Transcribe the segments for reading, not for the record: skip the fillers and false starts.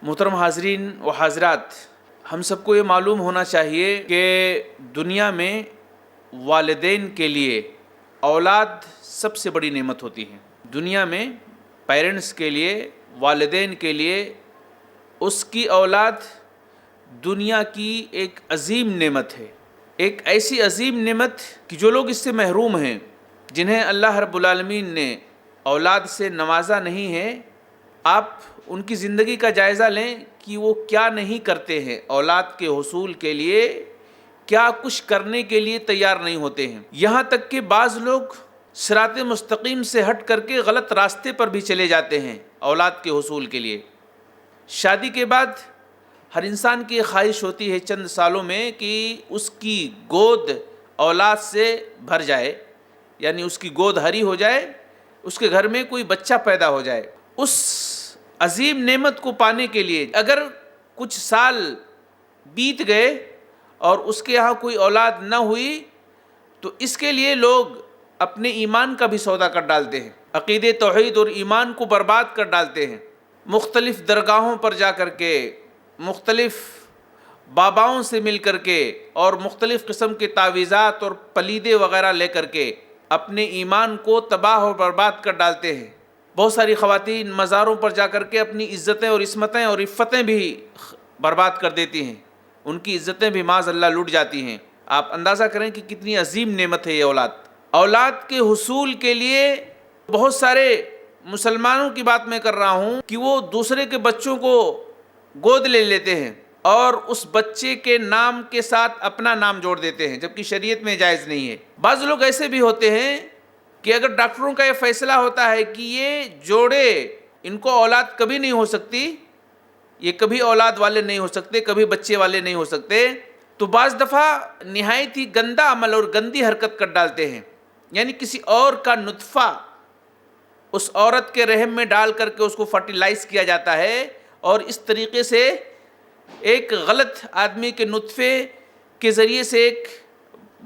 محترم حاضرین و حاضرات، ہم سب کو یہ معلوم ہونا چاہیے کہ دنیا میں والدین کے لیے اولاد سب سے بڑی نعمت ہوتی ہے۔ دنیا میں پیرنٹس کے لیے، والدین کے لیے اس کی اولاد دنیا کی ایک عظیم نعمت ہے، ایک ایسی عظیم نعمت کہ جو لوگ اس سے محروم ہیں، جنہیں اللہ رب العالمین نے اولاد سے نوازا نہیں ہے، آپ ان کی زندگی کا جائزہ لیں کہ وہ کیا نہیں کرتے ہیں، اولاد کے حصول کے لیے کیا کچھ کرنے کے لیے تیار نہیں ہوتے ہیں۔ یہاں تک کہ بعض لوگ صراط مستقیم سے ہٹ کر کے غلط راستے پر بھی چلے جاتے ہیں اولاد کے حصول کے لیے۔ شادی کے بعد ہر انسان کی خواہش ہوتی ہے چند سالوں میں کہ اس کی گود اولاد سے بھر جائے، یعنی اس کی گود ہری ہو جائے، اس کے گھر میں کوئی بچہ پیدا ہو جائے۔ اس عظیم نعمت کو پانے کے لیے اگر کچھ سال بیت گئے اور اس کے یہاں کوئی اولاد نہ ہوئی تو اس کے لیے لوگ اپنے ایمان کا بھی سودا کر ڈالتے ہیں، عقیدے توحید اور ایمان کو برباد کر ڈالتے ہیں۔ مختلف درگاہوں پر جا کر کے، مختلف باباؤں سے مل کر کے اور مختلف قسم کے تعویذات اور پلیدے وغیرہ لے کر کے اپنے ایمان کو تباہ اور برباد کر ڈالتے ہیں۔ بہت ساری خواتین مزاروں پر جا کر کے اپنی عزتیں اور عصمتیں اور عفتیں بھی برباد کر دیتی ہیں، ان کی عزتیں بھی معاذ اللہ لوٹ جاتی ہیں۔ آپ اندازہ کریں کہ کتنی عظیم نعمت ہے یہ اولاد۔ اولاد کے حصول کے لیے بہت سارے مسلمانوں کی بات میں کر رہا ہوں کہ وہ دوسرے کے بچوں کو گود لے لیتے ہیں اور اس بچے کے نام کے ساتھ اپنا نام جوڑ دیتے ہیں، جبکہ شریعت میں جائز نہیں ہے۔ بعض لوگ ایسے بھی ہوتے ہیں کہ اگر ڈاکٹروں کا یہ فیصلہ ہوتا ہے کہ یہ جوڑے ان کو اولاد کبھی نہیں ہو سکتی، یہ کبھی اولاد والے نہیں ہو سکتے، کبھی بچے والے نہیں ہو سکتے، تو بعض دفعہ نہایت ہی گندا عمل اور گندی حرکت کر ڈالتے ہیں، یعنی کسی اور کا نطفہ اس عورت کے رحم میں ڈال کر کے اس کو فرٹیلائز کیا جاتا ہے اور اس طریقے سے ایک غلط آدمی کے نطفے کے ذریعے سے ایک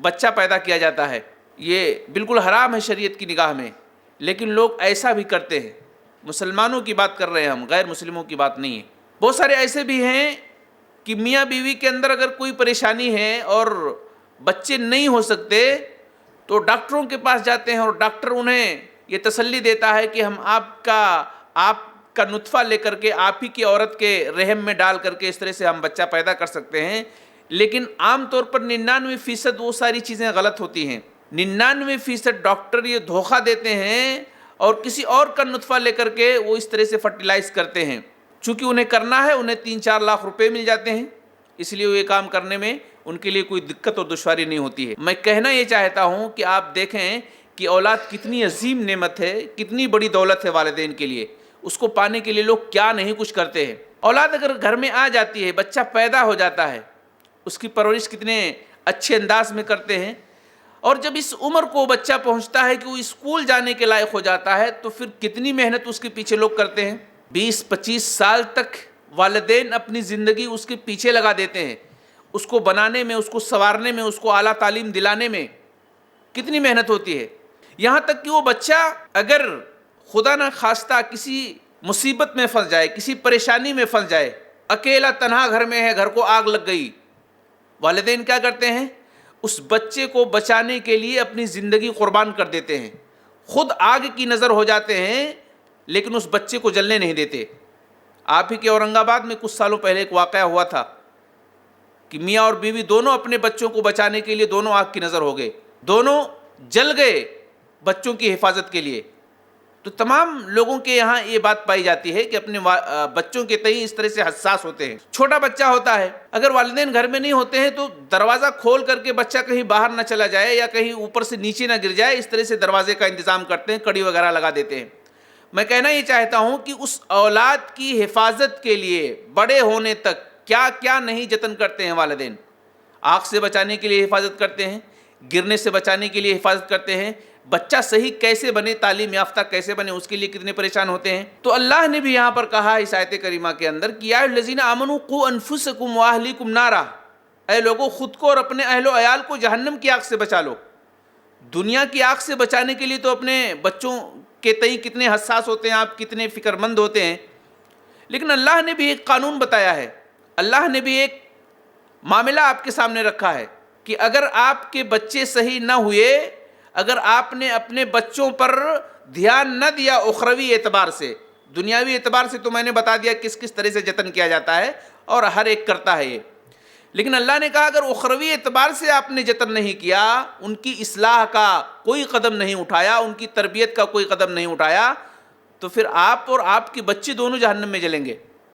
بچہ پیدا کیا جاتا ہے۔ یہ بالکل حرام ہے شریعت کی نگاہ میں، لیکن لوگ ایسا بھی کرتے ہیں۔ مسلمانوں کی بات کر رہے ہیں ہم، غیر مسلموں کی بات نہیں ہے۔ بہت سارے ایسے بھی ہیں کہ میاں بیوی کے اندر اگر کوئی پریشانی ہے اور بچے نہیں ہو سکتے تو ڈاکٹروں کے پاس جاتے ہیں اور ڈاکٹر انہیں یہ تسلی دیتا ہے کہ ہم آپ کا نطفہ لے کر کے آپ ہی کی عورت کے رحم میں ڈال کر کے اس طرح سے ہم بچہ پیدا کر سکتے ہیں۔ لیکن عام طور پر 99% وہ ساری چیزیں غلط ہوتی ہیں۔ 99% ڈاکٹر یہ دھوکہ دیتے ہیں اور کسی اور کا نطفہ لے کر کے وہ اس طرح سے فرٹیلائز کرتے ہیں۔ چونکہ انہیں کرنا ہے، انہیں 3-4 لاکھ روپے مل جاتے ہیں، اس لیے وہ یہ کام کرنے میں ان کے لیے کوئی دقت اور دشواری نہیں ہوتی ہے۔ میں کہنا یہ چاہتا ہوں کہ آپ دیکھیں کہ اولاد کتنی عظیم نعمت ہے، کتنی بڑی دولت ہے والدین کے لیے، اس کو پانے کے لیے لوگ کیا نہیں کچھ کرتے ہیں۔ اولاد اگر گھر میں آ جاتی ہے، بچہ پیدا ہو جاتا ہے، اس کی پرورش کتنے اچھے انداز میں کرتے ہیں، اور جب اس عمر کو بچہ پہنچتا ہے کہ وہ اسکول جانے کے لائق ہو جاتا ہے تو پھر کتنی محنت اس کے پیچھے لوگ کرتے ہیں۔ 20-25 سال تک والدین اپنی زندگی اس کے پیچھے لگا دیتے ہیں، اس کو بنانے میں، اس کو سنوارنے میں، اس کو اعلیٰ تعلیم دلانے میں کتنی محنت ہوتی ہے۔ یہاں تک کہ وہ بچہ اگر خدا نہ خواستہ کسی مصیبت میں پھنس جائے، کسی پریشانی میں پھنس جائے، اکیلا تنہا گھر میں ہے، گھر کو آگ لگ گئی، والدین کیا کرتے ہیں؟ اس بچے کو بچانے کے لیے اپنی زندگی قربان کر دیتے ہیں، خود آگ کی نظر ہو جاتے ہیں لیکن اس بچے کو جلنے نہیں دیتے۔ آپ ہی کے اورنگ آباد میں کچھ سالوں پہلے ایک واقعہ ہوا تھا کہ میاں اور بیوی دونوں اپنے بچوں کو بچانے کے لیے دونوں آگ کی نظر ہو گئے، دونوں جل گئے بچوں کی حفاظت کے لیے۔ تو تمام لوگوں کے یہاں یہ بات پائی جاتی ہے کہ اپنے بچوں کے تئیں اس طرح سے حساس ہوتے ہیں۔ چھوٹا بچہ ہوتا ہے، اگر والدین گھر میں نہیں ہوتے ہیں تو دروازہ کھول کر کے بچہ کہیں باہر نہ چلا جائے یا کہیں اوپر سے نیچے نہ گر جائے، اس طرح سے دروازے کا انتظام کرتے ہیں، کڑی وغیرہ لگا دیتے ہیں۔ میں کہنا یہ چاہتا ہوں کہ اس اولاد کی حفاظت کے لیے بڑے ہونے تک کیا کیا نہیں جتن کرتے ہیں والدین۔ آگ سے بچانے کے لیے حفاظت کرتے ہیں، گرنے سے بچانے کے لیے حفاظت کرتے ہیں، بچہ صحیح کیسے بنے، تعلیم یافتہ کیسے بنے، اس کے لیے کتنے پریشان ہوتے ہیں۔ تو اللہ نے بھی یہاں پر کہا اس آیت کریمہ کے اندر کہ یا الذین آمنوا قوا انفسکم واہلیکم نارا، اے لوگو خود کو اور اپنے اہل و عیال کو جہنم کی آگ سے بچا لو۔ دنیا کی آگ سے بچانے کے لیے تو اپنے بچوں کے تئیں کتنے حساس ہوتے ہیں آپ، کتنے فکر مند ہوتے ہیں، لیکن اللہ نے بھی ایک قانون بتایا ہے، اللہ نے بھی ایک معاملہ آپ کے سامنے رکھا ہے کہ اگر آپ کے بچے صحیح نہ ہوئے، اگر آپ نے اپنے بچوں پر دھیان نہ دیا اخروی اعتبار سے، دنیاوی اعتبار سے تو میں نے بتا دیا کس کس طرح سے جتن کیا جاتا ہے اور ہر ایک کرتا ہے یہ، لیکن اللہ نے کہا اگر اخروی اعتبار سے آپ نے جتن نہیں کیا، ان کی اصلاح کا کوئی قدم نہیں اٹھایا، ان کی تربیت کا کوئی قدم نہیں اٹھایا، تو پھر آپ اور آپ کے بچے دونوں جہنم میں جلیں گے۔